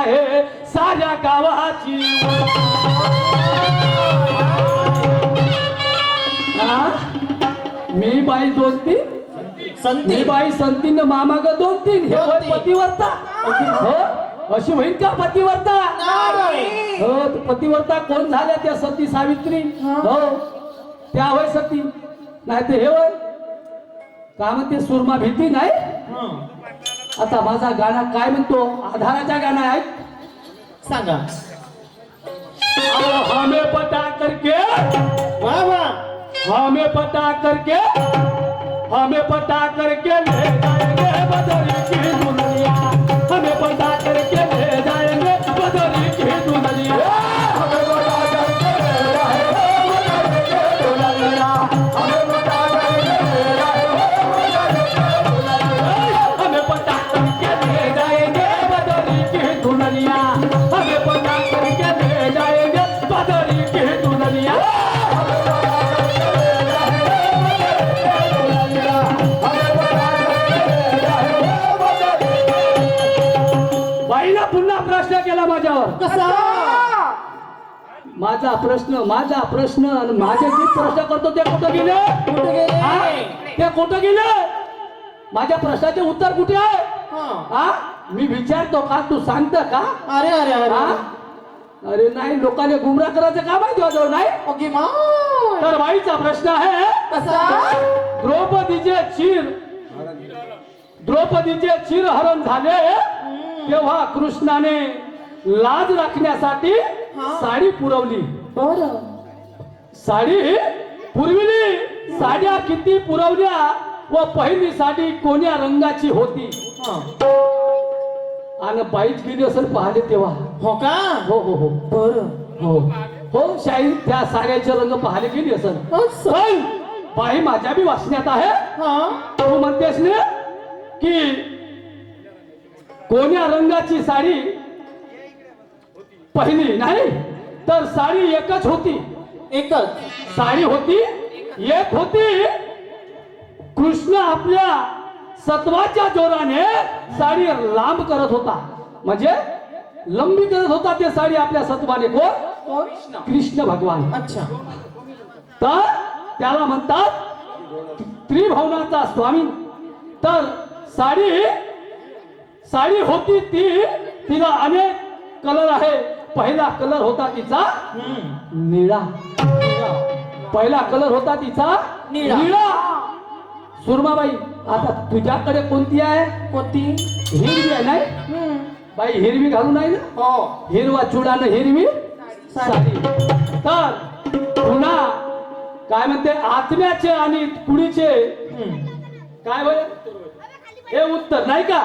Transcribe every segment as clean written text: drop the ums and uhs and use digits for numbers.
आहे साऱ्या गावाची. मी बाई 2-3 संती बाई संतीन मामा ग 2-3 हे होय पतिवर्ता. हो अशी होईल का पतिवर्ता? हो पतिवर्ता कोण झाल्या त्या सती सावित्री. हो त्या होय सती. नाही ते हे होय का म्हणते सुरमा भीती नाही. आता माझा गाणं काय म्हणतो आधाराचा गाणं आहे सांगा. हमें पता करके वाह वाह हमें पता करके ले जाएंगे बदरी की दुनिया. हमें पता करके ले जाएंगे बदरी की दुनिया. हमें पता करके ले जाएंगे बदरी की दुनिया. हमें पता करके ले जाएंगे बदरी की दुनिया. हमें पता करके ले जाएंगे बदरी की दुनिया. हमें पता करके ले जाएंगे बदरी की दुनिया. बाईला पुन्हा प्रश्न केला माझ्यावर. कसा? माझा प्रश्न आणि माझे जे प्रश्न करतो ते कुठं गेले? कुठे गेले? ते कुठं गेले? माझ्या प्रश्नाचे उत्तर कुठे आहे? हा मी विचारतो का तू सांगता का? अरे अरे अरे अरे नाही लोकांना गुमराह करायचं काम आहे तुझ्याजवळ नाही. ओके मा. तर बाईचा प्रश्न आहे कसा? द्रौपदीचे चिर हरण झाले तेव्हा कृष्णाने लाज राखण्यासाठी साडी पुरवली. बरं. साडी पुरविली. साड्या किती पुरवल्या व पहिली साडी कोण्या रंगाची होती? आणि बाईच गेली असेल पाहिले तेव्हा. हो का? हो हो हो बरं. हो हो शाही त्या साड्याचे रंग पाहायला गेली असेल. पण बाई माझ्या बी वाचण्यात आहे. तू म्हणतेस ना की कोण्या रंगाची साडी पहिली नाही तर साडी एकच होती. एकच साडी होती एक होती. कृष्ण आपल्या सत्वाच्या जोराने साडी लांब करत होता म्हणजे लंबी करत होता ते साडी आपल्या सत्वाने. कोण? कृष्ण भगवान. अच्छा. तर त्याला म्हणतात त्रिभुवनाचा स्वामी. तर साडी होती ती तिला अनेक कलर आहे. पहिला कलर होता तिचा निळा. पहिला कलर होता तिचा निळा. सुरमाबाई आता तुझ्याकडे कोणती आहे? कोणती? हिरवी आहे नाही बाई. हिरवी घालून नाही ना. हो हिरवा चुडानं हिरवी साडी. तर पुन्हा काय म्हणते आत्म्याचे आणि पुढीचे काय होय हे उत्तर नाही का?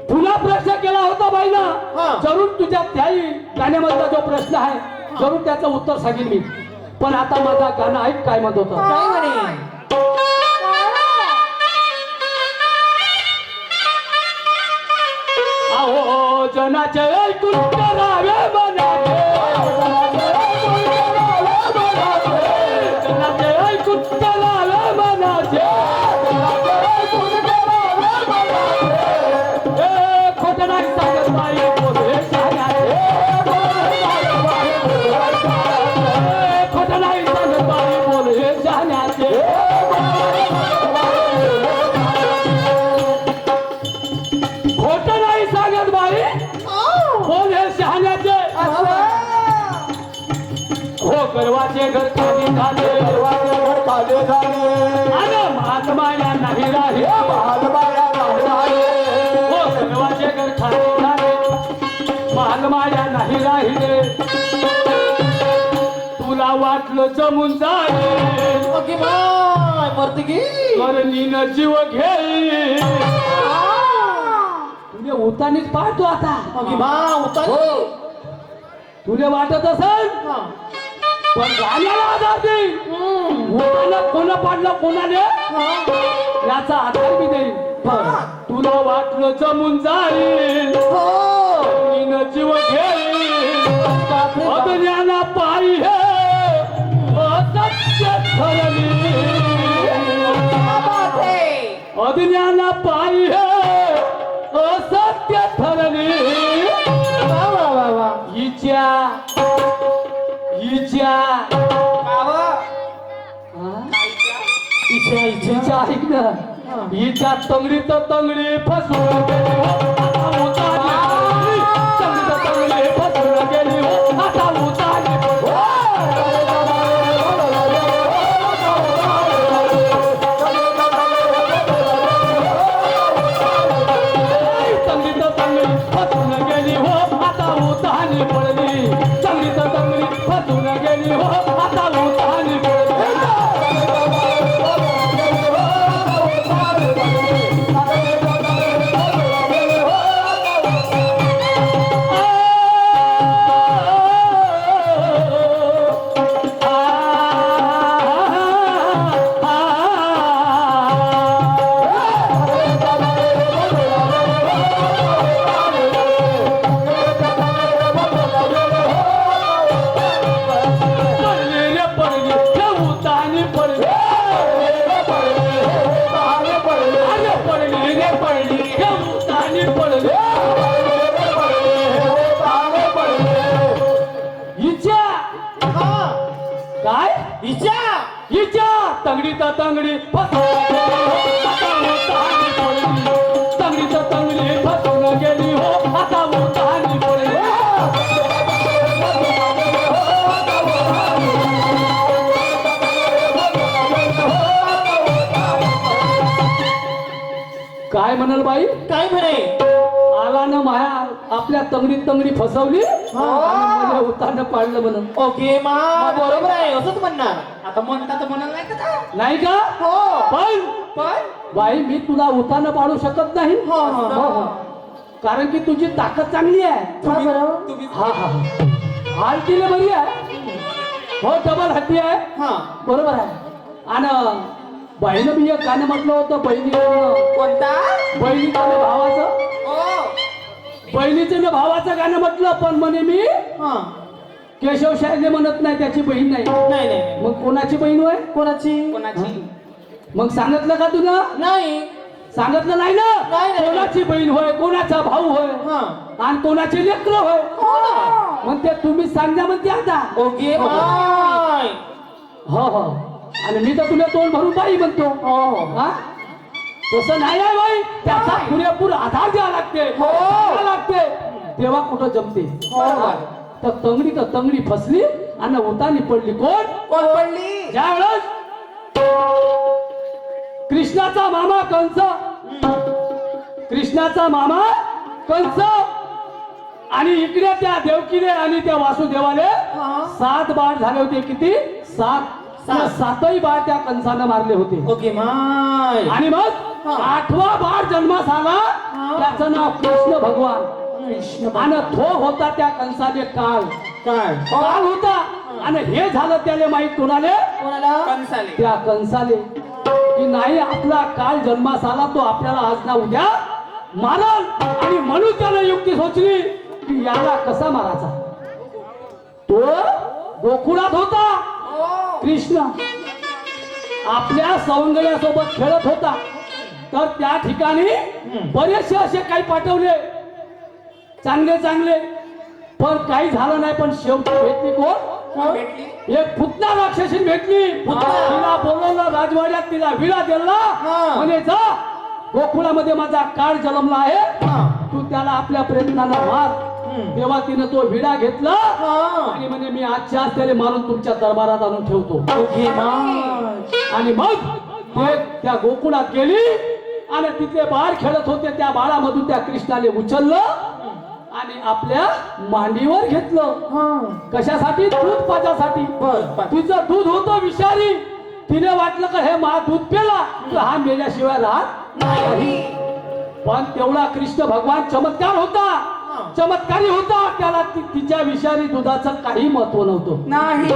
पुन्हा प्रश्न केला होता बाईना. जरूर तुझ्या त्याही गाण्यामधला जो प्रश्न आहे जरूर त्याचं उत्तर सांगेन मी. पण आता माझा गाणं ऐक काय म्हणत होतं. काय म्हणे? अहो जनाचे ऐकून करावे मनाचे. जनाचे ऐकून करावे मनाचे. खोट नाही सांगत बाई बोले शहाण्याचे. खोट नाही सांगत बाई बोले शहाण्याचे. खोट नाही सांगत बाई बोले शहाण्याचे. हो गर्वाचे घर खाली झाले. आणि महात्माया नाही राहिले. हो गर्वाचे घर खाली झाले. महात्माया नाही राहिले. तुला वाटलं जमून जाईल. Okay bye. मरते की करणीनं जीव घेईल. तुझे उतानीच पाहतो आता. ओके बा. उतानी. तुला वाटत असेल पण गाण्याला आधार देईल. उताना कोणा पाडलं कोणाने याचा आधार मी देईल. तुला वाटलं जमून जाईल. करणीनं जीव घेईल. अज्ञाना पायी हे असत्य ठरली. अज्ञाना पायी हे इच्छा इच्छा इच्छा इच्छा ऐक ना हिच्या तंगडीत तंगडी फसून गेली हो आता उतारली पडली. तंगडीत तंगडी फसून गेली हो आता उतारली पडली. तंगडीत तंगडी फसून गेली हो आता उतारली पडली. तंगडीत तंगडी फसून गेली हो आता उतारली पडली. काय इच्छा हिच्या तंगडीत तंगडी फसून गेली हो आता उतारली पडली. तंगडीत तंगडी फसून गेली हो आता उतारली पडली. काय म्हणाल बाई काय म्हणे आला ना माया आपल्या तंगडीत तंगडी फसवली आणि उतारनं पाडलं म्हणून. ओके मा बरोबर आहे असंच म्हणणार आता म्हणता तर म्हणाल नाही का नाही का हो पण बाई मी तुला उतारनं पाडू शकत नाही हो, हो, हो. कारण की तुझी ताकद चांगली आहे तुम्ही हा हा हाल केले बरी आहे हो डबल हत्ती आहे हा बरोबर आहे आणि बहिणी मी एक गाणं म्हटलं होतं कोणता बहिणीचं ना भावाचं हो बहिणीचं ना भावाचं गाणं म्हटलं पण म्हणे मी हा केशव शायदे म्हणत नाही त्याची बहीण नाही नाही नाही मग कोणाची बहीण होय कोणाची कोणाची मग सांगितलं का तुला नाही सांगितलं नाही ना नाही, नाही. कोणाची बहीण होय कोणाचा भाऊ होय हा आणि कोणाचे लेकर होय हो ना मग ते तुम्ही सांगा म्हणते आता ओके माय हो हो आणि मी तर तुला तोंड भरून बाई म्हणतो हो हा तसं नाही आहे बाई त्याचा पुरेपूर आधार द्यावा लागते हो. द्यावा लागते तेव्हा कुठं जमते बरोबर. तर तंगडी फसली आणि उतानी पडली कोण कोण पडली ज्या वेळेस कृष्णाचा मामा कंस कृष्णाचा मामा कंस आणि इकडे त्या देवकीने आणि त्या वासुदेवाने हा. 7 बाळ झाले होते किती 7 सातही बाळ त्या कंसानं मारले होते ओके माय आणि मग हा. 8वा बाळ जन्मास आला हा. त्याचं नाव कृष्ण भगवान कृष्ण आणि तो होता त्या कंसाने काळ काय काळ होता आणि हे झालं त्याने माहित कोणाले कोणाला कंसाले त्या कंसाले की नाही आपला काळ जन्मास आला तो आपल्याला आज ना उद्या मारल आणि म्हणून त्याला युक्ती सोचली की याला कसा मारायचा तो गोकुळात होता कृष्ण आपल्या सवंगड्यासोबत खेळत होता तर त्या ठिकाणी बरेचसे असे काही पाठवले चांगले चांगले पण काही झालं नाही पण शेवटी भेटली कोण भेटली एक पुतना राक्षसी भेटली तिला बोलवलं राजवाड्यात तिला विडा दिला म्हणे जा गोकुळामध्ये माझा काळ जन्मला आहे तू त्याला आपल्या प्रयत्नानं मार तेव्हा तिनं तो विडा घेतला आणि म्हणे मी आजच्या आज त्याला मारून तुमच्या दरबारात आणून ठेवतो ओके माय आणि मग ते त्या गोकुळात गेली आणि तिथे बाळ खेळत होते त्या बाळामधून त्या कृष्णाने उचललं आणि आपल्या मांडीवर घेतलं कशासाठी दूध पाजासाठी तिचं दूध होतं विषारी तिने वाटलं का हे मा दूध पेला तर हा मेल्याशिवाय राहत नाही पण तेवढा कृष्ण भगवान चमत्कार होता चमत्कारी होता त्याला तिच्या विषारी दुधाचं काही महत्व नव्हतं नाही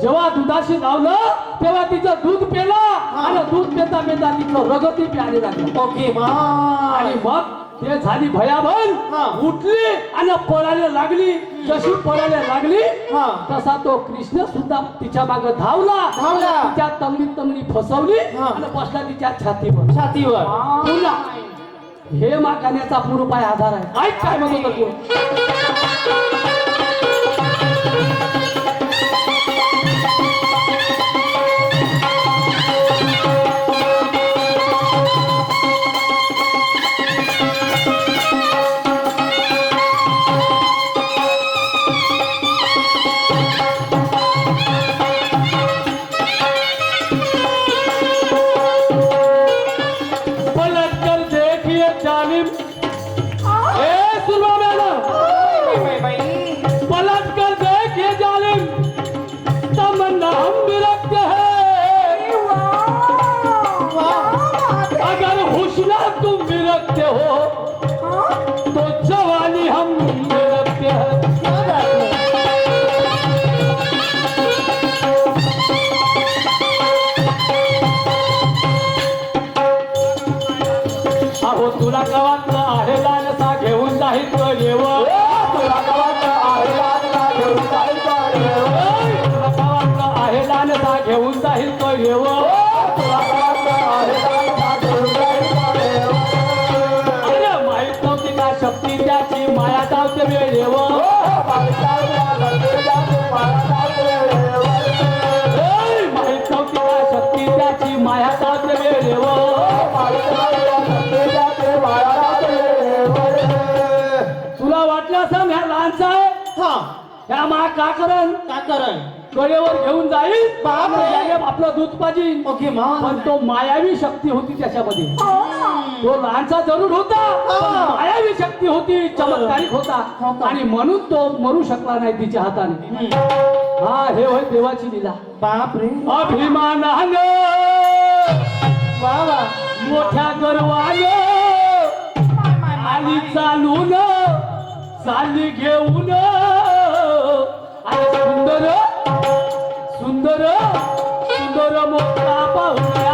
जेव्हा दुधाशी लावलं तेव्हा तिचं दूध पेला आणि दूध पेता पेता तिचं रगती प्यायला लागलं ओके आणि माय मग ते झाली भयाभन उठली आणि पळायला लागली जशी पळायला लागली तसा तो कृष्ण सुद्धा तिच्या मागे धावला तिच्या तंगडी फसवली आणि बसला तिच्या छातीवर छातीवर पुन्हा हे मा गाण्याचा पूर्वपाय आधार आहे ऐक काय म्हणतो तू रखते हो तो जवानी हम रखते हैं। क्या बात है? अहो तुला गावातलं आहे लालसा घेऊन जाईल तो देव, तुला गावातलं आहे लालसा घेऊन जाईल तो देव, तुला गावातलं आहे लालसा घेऊन जाईल तो देव, तुला गावातलं आहे लालसा घेऊन जाईल तो देव. अरे माहित नव्हती का शक्ती त्याची माया जावते वेळेव, माहित नव्हती का शक्ती त्याची माया जावते वेळेव. तुला वाटलं असं ह्या लहानचा आहे हा ह्या मा का करण का करण गळेवर घेऊन जाईल बापरे. त्याने आपलं दूध पाजील. ओके पण मा तो मायावी शक्ती होती त्याच्यामध्ये. तो लहानचा जरूर होता पण मायावी शक्ती होती, चमत्कारिक होता हो का? आणि म्हणून तो मरू शकला नाही तिच्या हाताने. हा हे होय देवाची लीला. बाप रे अभिमानानं वा वा मोठ्या गर्वानं आली चालून चालली घेऊन अरे सुंदर सुंदर सुंदर मोठा पाहुण्या